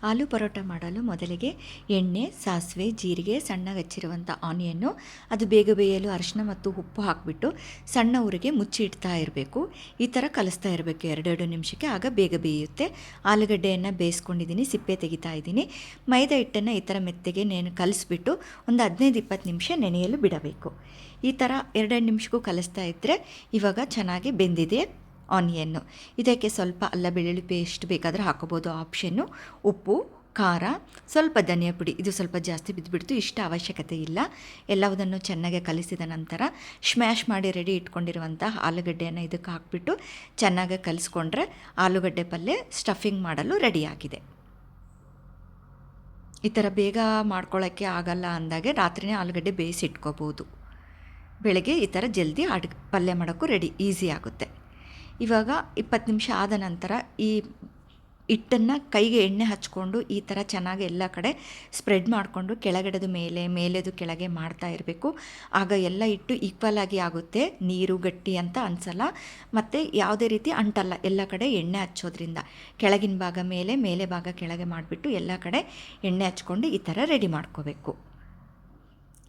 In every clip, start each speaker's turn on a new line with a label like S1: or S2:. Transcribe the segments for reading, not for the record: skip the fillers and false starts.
S1: ಆಲೂ ಪರೋಟ ಮಾಡಲು ಮೊದಲಿಗೆ ಎಣ್ಣೆ, ಸಾಸಿವೆ, ಜೀರಿಗೆ, ಸಣ್ಣಗೆ ಹೆಚ್ಚಿರುವಂಥ ಆನಿಯನ್ನು, ಅದು ಬೇಗ ಬೇಯಲು ಅರಿಶಿನ ಮತ್ತು ಉಪ್ಪು ಹಾಕಿಬಿಟ್ಟು ಸಣ್ಣ ಊರಿಗೆ ಮುಚ್ಚಿ ಇಡ್ತಾ ಇರಬೇಕು. ಈ ಥರ ಕಲಿಸ್ತಾ ಇರಬೇಕು 2-2 ನಿಮಿಷಕ್ಕೆ, ಆಗ ಬೇಗ ಬೇಯುತ್ತೆ. ಆಲೂಗಡ್ಡೆಯನ್ನು ಬೇಯಿಸ್ಕೊಂಡಿದ್ದೀನಿ, ಸಿಪ್ಪೆ ತೆಗಿತಾ ಇದ್ದೀನಿ. ಮೈದಾ ಹಿಟ್ಟನ್ನು ಈ ಥರ ಮೆತ್ತಗೆ ಕಲಿಸ್ಬಿಟ್ಟು ಒಂದು 15-20 ನಿಮಿಷ ನೆನೆಯಲು ಬಿಡಬೇಕು. ಈ ಥರ 2-2 ನಿಮಿಷಕ್ಕೂ ಕಲಿಸ್ತಾ ಇದ್ದರೆ ಇವಾಗ ಚೆನ್ನಾಗಿ ಬೆಂದಿದೆ ಆನಿಯನ್ನು. ಇದಕ್ಕೆ ಸ್ವಲ್ಪ ಅಲ್ಲ ಬೆಳ್ಳುಳ್ಳಿ ಪೇಸ್ಟ್ ಬೇಕಾದರೆ ಹಾಕೋಬೋದು, ಆಪ್ಷನ್ನು. ಉಪ್ಪು, ಖಾರ, ಸ್ವಲ್ಪ ಧನಿಯಾ ಪುಡಿ, ಇದು ಸ್ವಲ್ಪ ಜಾಸ್ತಿ ಬಿದ್ದುಬಿಡ್ತು, ಇಷ್ಟ ಅವಶ್ಯಕತೆ ಇಲ್ಲ. ಎಲ್ಲವುದನ್ನು ಚೆನ್ನಾಗಿ ಕಲಿಸಿದ ನಂತರ ಸ್ಮ್ಯಾಶ್ ಮಾಡಿ ರೆಡಿ ಇಟ್ಕೊಂಡಿರುವಂಥ ಆಲೂಗಡ್ಡೆಯನ್ನು ಇದಕ್ಕೆ ಹಾಕಿಬಿಟ್ಟು ಚೆನ್ನಾಗಿ ಕಲಿಸ್ಕೊಂಡ್ರೆ ಆಲೂಗಡ್ಡೆ ಪಲ್ಯ ಸ್ಟಫಿಂಗ್ ಮಾಡಲು ರೆಡಿಯಾಗಿದೆ. ಈ ಥರ ಬೇಗ ಮಾಡ್ಕೊಳ್ಳೋಕ್ಕೆ ಆಗಲ್ಲ ಅಂದಾಗೆ ರಾತ್ರಿನೇ ಆಲೂಗಡ್ಡೆ ಬೇಯಿಸಿ ಇಟ್ಕೋಬೋದು. ಬೆಳಗ್ಗೆ ಈ ಥರ ಜಲ್ದಿ ಪಲ್ಯ ಮಾಡೋಕ್ಕೂ ರೆಡಿ, ಈಸಿ ಆಗುತ್ತೆ. ಇವಾಗ 20 ನಿಮಿಷ ಆದ ನಂತರ ಈ ಹಿಟ್ಟನ್ನು ಕೈಗೆ ಎಣ್ಣೆ ಹಚ್ಕೊಂಡು ಈ ಥರ ಚೆನ್ನಾಗಿ ಎಲ್ಲ ಕಡೆ ಸ್ಪ್ರೆಡ್ ಮಾಡಿಕೊಂಡು ಕೆಳಗಡೆದು ಮೇಲೆದು ಕೆಳಗೆ ಮಾಡ್ತಾ ಇರಬೇಕು. ಆಗ ಎಲ್ಲ ಹಿಟ್ಟು ಈಕ್ವಲ್ ಆಗಿ ಆಗುತ್ತೆ, ನೀರು ಗಟ್ಟಿ ಅಂತ ಅನಿಸಲ್ಲ, ಮತ್ತು ಯಾವುದೇ ರೀತಿ ಅಂಟಲ್ಲ. ಎಲ್ಲ ಕಡೆ ಎಣ್ಣೆ ಹಚ್ಚೋದ್ರಿಂದ ಕೆಳಗಿನ ಭಾಗ ಮೇಲೆ ಭಾಗ ಕೆಳಗೆ ಮಾಡಿಬಿಟ್ಟು ಎಲ್ಲ ಕಡೆ ಎಣ್ಣೆ ಹಚ್ಕೊಂಡು ಈ ಥರ ರೆಡಿ ಮಾಡ್ಕೋಬೇಕು.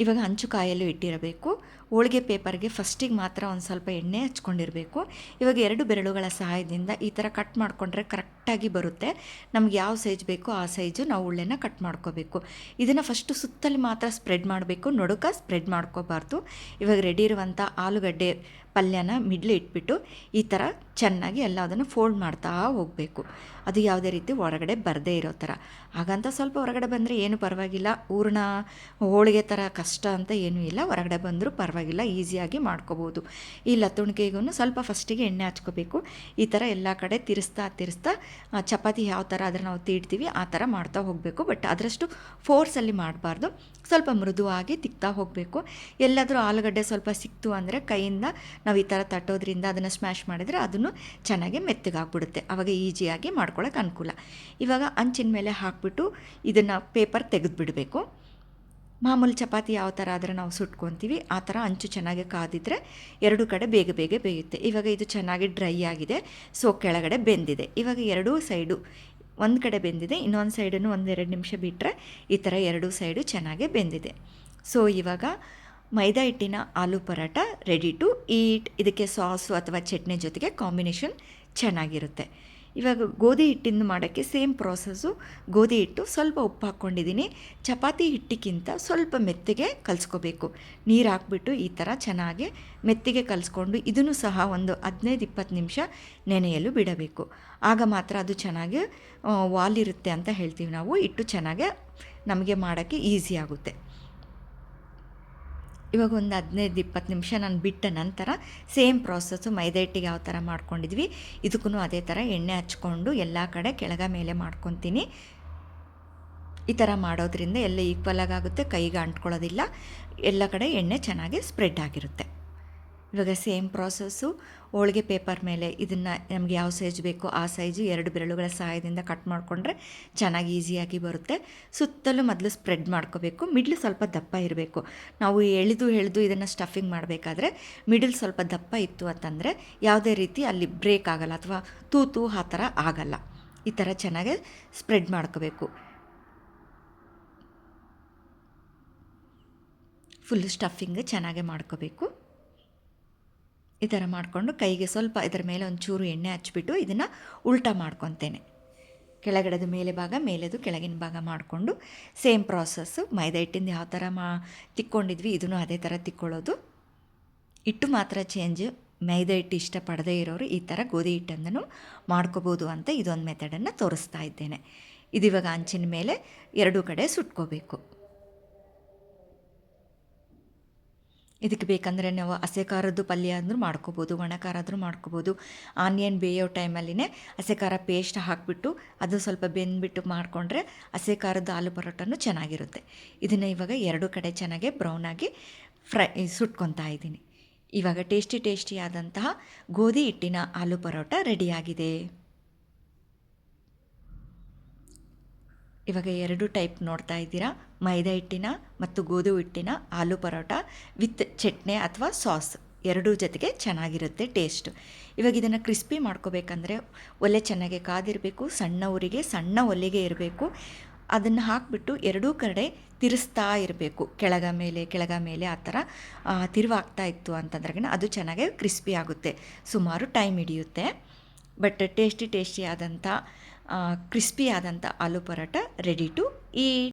S1: ಇವಾಗ ಹಂಚು ಕಾಯಲು ಇಟ್ಟಿರಬೇಕು. ಹೋಳಿಗೆ ಪೇಪರ್ಗೆ ಫಸ್ಟಿಗೆ ಮಾತ್ರ ಒಂದು ಸ್ವಲ್ಪ ಎಣ್ಣೆ ಹಚ್ಕೊಂಡಿರಬೇಕು. ಇವಾಗ 2 ಬೆರಳುಗಳ ಸಹಾಯದಿಂದ ಈ ಥರ ಕಟ್ ಮಾಡಿಕೊಂಡ್ರೆ ಕರೆಕ್ಟಾಗಿ ಬರುತ್ತೆ. ನಮ್ಗೆ ಯಾವ ಸೈಜ್ ಬೇಕೋ ಆ ಸೈಜು ನಾವು ಉಳ್ಳೆನ ಕಟ್ ಮಾಡ್ಕೋಬೇಕು. ಇದನ್ನು ಫಸ್ಟು ಸುತ್ತಲಿ ಮಾತ್ರ ಸ್ಪ್ರೆಡ್ ಮಾಡಬೇಕು, ನಡುಕ ಸ್ಪ್ರೆಡ್ ಮಾಡ್ಕೋಬಾರ್ದು. ಇವಾಗ ರೆಡಿ ಇರುವಂಥ ಆಲೂಗಡ್ಡೆ ಪಲ್ಯನ ಮಿಡ್ಲ್ ಇಟ್ಬಿಟ್ಟು ಈ ಥರ ಚೆನ್ನಾಗಿ ಎಲ್ಲದನ್ನು ಫೋಲ್ಡ್ ಮಾಡ್ತಾ ಹೋಗಬೇಕು. ಅದು ಯಾವುದೇ ರೀತಿ ಹೊರಗಡೆ ಬರದೇ ಇರೋ ಥರ. ಹಾಗಂತ ಸ್ವಲ್ಪ ಹೊರಗಡೆ ಬಂದರೆ ಏನು ಪರವಾಗಿಲ್ಲ, ಹೂರಣ ಹೋಳಿಗೆ ಥರ ಕಷ್ಟ ಅಂತ ಏನೂ ಇಲ್ಲ, ಹೊರಗಡೆ ಬಂದರೂ ಪರವಾಗಿಲ್ಲ, ಈಸಿಯಾಗಿ ಮಾಡ್ಕೋಬೋದು. ಈ ಲತ್ತುಣಿಕೆಗೂ ಸ್ವಲ್ಪ ಫಸ್ಟಿಗೆ ಎಣ್ಣೆ ಹಚ್ಕೋಬೇಕು. ಈ ಥರ ಎಲ್ಲ ಕಡೆ ತಿರ್ಸ್ತಾ ಚಪಾತಿ ಯಾವ ಥರ ಆದರೆ ನಾವು ತೀಡ್ತೀವಿ ಆ ಥರ ಮಾಡ್ತಾ ಹೋಗಬೇಕು. ಬಟ್ ಅದರಷ್ಟು ಫೋರ್ಸಲ್ಲಿ ಮಾಡಬಾರ್ದು, ಸ್ವಲ್ಪ ಮೃದುವಾಗಿ ತಿಕ್ತಾ ಹೋಗಬೇಕು. ಎಲ್ಲಾದರೂ ಆಲೂಗಡ್ಡೆ ಸ್ವಲ್ಪ ಸಿಕ್ತು ಅಂದರೆ ಕೈಯಿಂದ ನಾವು ಈ ಥರ ತಟ್ಟೋದ್ರಿಂದ ಅದನ್ನು ಸ್ಮ್ಯಾಶ್ ಮಾಡಿದರೆ ಅದನ್ನು ಚೆನ್ನಾಗಿ ಮೆತ್ತಗಾಗ್ಬಿಡುತ್ತೆ. ಆವಾಗ ಈಸಿಯಾಗಿ ಮಾಡ್ಕೊಳ್ಳೋಕೆ ಅನುಕೂಲ. ಇವಾಗ ಅಂಚಿನ ಮೇಲೆ ಹಾಕಿಬಿಟ್ಟು ಇದನ್ನು ಪೇಪರ್ ತೆಗೆದುಬಿಡಬೇಕು. ಮಾಮೂಲಿ ಚಪಾತಿ ಯಾವ ಥರ ಆದರೆ ನಾವು ಸುಟ್ಕೊತೀವಿ ಆ ಥರ ಅಂಚು ಚೆನ್ನಾಗಿ ಕಾದಿದ್ರೆ 2 ಕಡೆ ಬೇಗ ಬೇಯುತ್ತೆ. ಇವಾಗ ಇದು ಚೆನ್ನಾಗಿ ಡ್ರೈ ಆಗಿದೆ, ಸೊ ಕೆಳಗಡೆ ಬೆಂದಿದೆ. ಇವಾಗ 2 ಸೈಡು ಒಂದು ಕಡೆ ಬೆಂದಿದೆ, ಇನ್ನೊಂದು ಸೈಡನ್ನು 1-2 ನಿಮಿಷ ಬಿಟ್ಟರೆ ಈ ಥರ 2 ಸೈಡು ಚೆನ್ನಾಗಿ ಬೆಂದಿದೆ. ಸೊ ಇವಾಗ ಮೈದಾ ಹಿಟ್ಟಿನ ಆಲೂ ಪರೋಟ ರೆಡಿ ಟು ಈಟ್. ಇದಕ್ಕೆ ಸಾಸು ಅಥವಾ ಚಟ್ನಿ ಜೊತೆಗೆ ಕಾಂಬಿನೇಷನ್ ಚೆನ್ನಾಗಿರುತ್ತೆ. ಇವಾಗ ಗೋಧಿ ಹಿಟ್ಟಿಂದ ಮಾಡೋಕ್ಕೆ ಸೇಮ್ ಪ್ರೋಸೆಸ್ಸು. ಗೋಧಿ ಹಿಟ್ಟು ಸ್ವಲ್ಪ ಉಪ್ಪು ಹಾಕ್ಕೊಂಡಿದ್ದೀನಿ. ಚಪಾತಿ ಹಿಟ್ಟಿಗಿಂತ ಸ್ವಲ್ಪ ಮೆತ್ತಗೆ ಕಲಿಸ್ಕೋಬೇಕು. ನೀರು ಹಾಕ್ಬಿಟ್ಟು ಈ ಥರ ಚೆನ್ನಾಗಿ ಮೆತ್ತಗೆ ಕಲಿಸ್ಕೊಂಡು ಇದನ್ನು ಸಹ ಒಂದು 15-20 ನಿಮಿಷ ನೆನೆಯಲು ಬಿಡಬೇಕು. ಆಗ ಮಾತ್ರ ಅದು ಚೆನ್ನಾಗಿ ವಾಲಿರುತ್ತೆ ಅಂತ ಹೇಳ್ತೀವಿ ನಾವು. ಹಿಟ್ಟು ಚೆನ್ನಾಗಿ ನಮಗೆ ಮಾಡೋಕ್ಕೆ ಈಸಿ ಆಗುತ್ತೆ. ಇವಾಗ ಒಂದು 15-20 ನಿಮಿಷ ನಾನು ಬಿಟ್ಟ ನಂತರ ಸೇಮ್ ಪ್ರಾಸೆಸ್ಸು ಮೈದಾ ಹಿಟ್ಟಿಗೆ ಯಾವ ಥರ ಮಾಡ್ಕೊಂಡಿದ್ವಿ ಇದಕ್ಕೂ ಅದೇ ಥರ ಎಣ್ಣೆ ಹಚ್ಕೊಂಡು ಎಲ್ಲ ಕಡೆ ಕೆಳಗ ಮೇಲೆ ಮಾಡ್ಕೊತೀನಿ. ಈ ಥರ ಮಾಡೋದ್ರಿಂದ ಎಲ್ಲ ಈಕ್ವಲ್ ಆಗುತ್ತೆ, ಕೈಗೆ ಅಂಟ್ಕೊಳ್ಳೋದಿಲ್ಲ, ಎಲ್ಲ ಕಡೆ ಎಣ್ಣೆ ಚೆನ್ನಾಗಿ ಸ್ಪ್ರೆಡ್ ಆಗಿರುತ್ತೆ. ಇವಾಗ ಸೇಮ್ ಪ್ರಾಸೆಸ್ಸು ಹೋಳಿಗೆ ಪೇಪರ್ ಮೇಲೆ ಇದನ್ನು ನಮಗೆ ಯಾವ ಸೈಜ್ ಬೇಕೋ ಆ ಸೈಜು 2 ಬೆರಳುಗಳ ಸಹಾಯದಿಂದ ಕಟ್ ಮಾಡಿಕೊಂಡ್ರೆ ಚೆನ್ನಾಗಿ ಈಸಿಯಾಗಿ ಬರುತ್ತೆ. ಸುತ್ತಲೂ ಮೊದಲು ಸ್ಪ್ರೆಡ್ ಮಾಡ್ಕೋಬೇಕು. ಮಿಡ್ಲ್ ಸ್ವಲ್ಪ ದಪ್ಪ ಇರಬೇಕು. ನಾವು ಎಳೆದು ಇದನ್ನು ಸ್ಟಫಿಂಗ್ ಮಾಡಬೇಕಾದ್ರೆ ಮಿಡಲ್ ಸ್ವಲ್ಪ ದಪ್ಪ ಇತ್ತು ಅಂತಂದರೆ ಯಾವುದೇ ರೀತಿ ಅಲ್ಲಿ ಬ್ರೇಕ್ ಆಗಲ್ಲ ಅಥವಾ ತೂತು ಆ ಥರ ಆಗಲ್ಲ. ಈ ಥರ ಚೆನ್ನಾಗಿ ಸ್ಪ್ರೆಡ್ ಮಾಡ್ಕೋಬೇಕು. ಫುಲ್ ಸ್ಟಫಿಂಗ್ ಚೆನ್ನಾಗಿ ಮಾಡ್ಕೋಬೇಕು. ಈ ಥರ ಮಾಡಿಕೊಂಡು ಕೈಗೆ ಸ್ವಲ್ಪ ಇದರ ಮೇಲೆ ಒಂಚೂರು ಎಣ್ಣೆ ಹಚ್ಬಿಟ್ಟು ಇದನ್ನು ಉಲ್ಟಾ ಮಾಡ್ಕೊತೇನೆ. ಕೆಳಗಡೆದು ಮೇಲೆ ಭಾಗ, ಮೇಲೆದು ಕೆಳಗಿನ ಭಾಗ ಮಾಡಿಕೊಂಡು ಸೇಮ್ ಪ್ರಾಸೆಸ್ಸು ಮೈದಾ ಹಿಟ್ಟಿಂದ ಯಾವ ಥರ ತಿಕ್ಕೊಂಡಿದ್ವಿ ಇದನ್ನು ಅದೇ ಥರ ತಿಕ್ಕೊಳ್ಳೋದು. ಹಿಟ್ಟು ಮಾತ್ರ ಚೇಂಜ್. ಮೈದಾ ಹಿಟ್ಟು ಇಷ್ಟಪಡದೇ ಇರೋರು ಈ ಥರ ಗೋಧಿ ಹಿಟ್ಟನ್ನು ಮಾಡ್ಕೋಬೋದು ಅಂತ ಇದೊಂದು ಮೆಥಡನ್ನು ತೋರಿಸ್ತಾ ಇದ್ದೇನೆ. ಇದು ಇವಾಗ ಅಂಚಿನ ಮೇಲೆ 2 ಕಡೆ ಸುಟ್ಕೋಬೇಕು. ಇದಕ್ಕೆ ಬೇಕಂದರೆ ನಾವು ಹಸೆ ಖಾರದ್ದು ಪಲ್ಯ ಅಂದರೂ ಮಾಡ್ಕೋಬೋದು, ಒಣ ಖಾರ ಆದರೂ ಮಾಡ್ಕೋಬೋದು. ಆನಿಯನ್ ಬೇಯೋ ಟೈಮಲ್ಲಿನೇ ಹಸೆ ಖಾರ ಪೇಸ್ಟ್ ಹಾಕಿಬಿಟ್ಟು ಅದು ಸ್ವಲ್ಪ ಬೆಂದ್ಬಿಟ್ಟು ಮಾಡಿಕೊಂಡ್ರೆ ಹಸೆ ಖಾರದ ಆಲೂ ಪರೋಟನೂ ಚೆನ್ನಾಗಿರುತ್ತೆ. ಇದನ್ನು ಇವಾಗ 2 ಕಡೆ ಚೆನ್ನಾಗಿ ಬ್ರೌನಾಗಿ ಸುಟ್ಕೊತಾ ಇದ್ದೀನಿ. ಇವಾಗ ಟೇಸ್ಟಿ ಆದಂತಹ ಗೋಧಿ ಹಿಟ್ಟಿನ ಆಲೂ ಪರೋಟ ರೆಡಿಯಾಗಿದೆ. ಇವಾಗ 2 ಟೈಪ್ ನೋಡ್ತಾ ಇದ್ದೀರಾ, ಮೈದಾ ಹಿಟ್ಟಿನ ಮತ್ತು ಗೋಧಿ ಹಿಟ್ಟಿನ ಆಲೂ ಪರೋಟ ವಿತ್ ಚಟ್ನಿ ಅಥವಾ ಸಾಸ್ ಎರಡೂ ಜೊತೆಗೆ ಚೆನ್ನಾಗಿರುತ್ತೆ ಟೇಸ್ಟು. ಇವಾಗ ಇದನ್ನು ಕ್ರಿಸ್ಪಿ ಮಾಡ್ಕೋಬೇಕಂದ್ರೆ ಒಲೆ ಚೆನ್ನಾಗಿ ಕಾದಿರಬೇಕು, ಸಣ್ಣ ಉರಿಗೆ ಸಣ್ಣ ಒಲೆಗೆ ಇರಬೇಕು. ಅದನ್ನು ಹಾಕಿಬಿಟ್ಟು ಎರಡೂ ಕಡೆ ತಿರ್ಸ್ತಾ ಇರಬೇಕು, ಕೆಳಗ ಮೇಲೆ ಆ ಥರ ತಿರುವಾಗ್ತಾ ಇತ್ತು ಅಂತಂದ್ರೆ ಅದು ಚೆನ್ನಾಗಿ ಕ್ರಿಸ್ಪಿ ಆಗುತ್ತೆ. ಸುಮಾರು ಟೈಮ್ ಹಿಡಿಯುತ್ತೆ, ಬಟ್ ಟೇಸ್ಟಿ ಆದಂಥ ಕ್ರಿಸ್ಪಿ ಆದಂಥ ಆಲೂ ಪರೋಟ ರೆಡಿ ಟು ಈಟ್.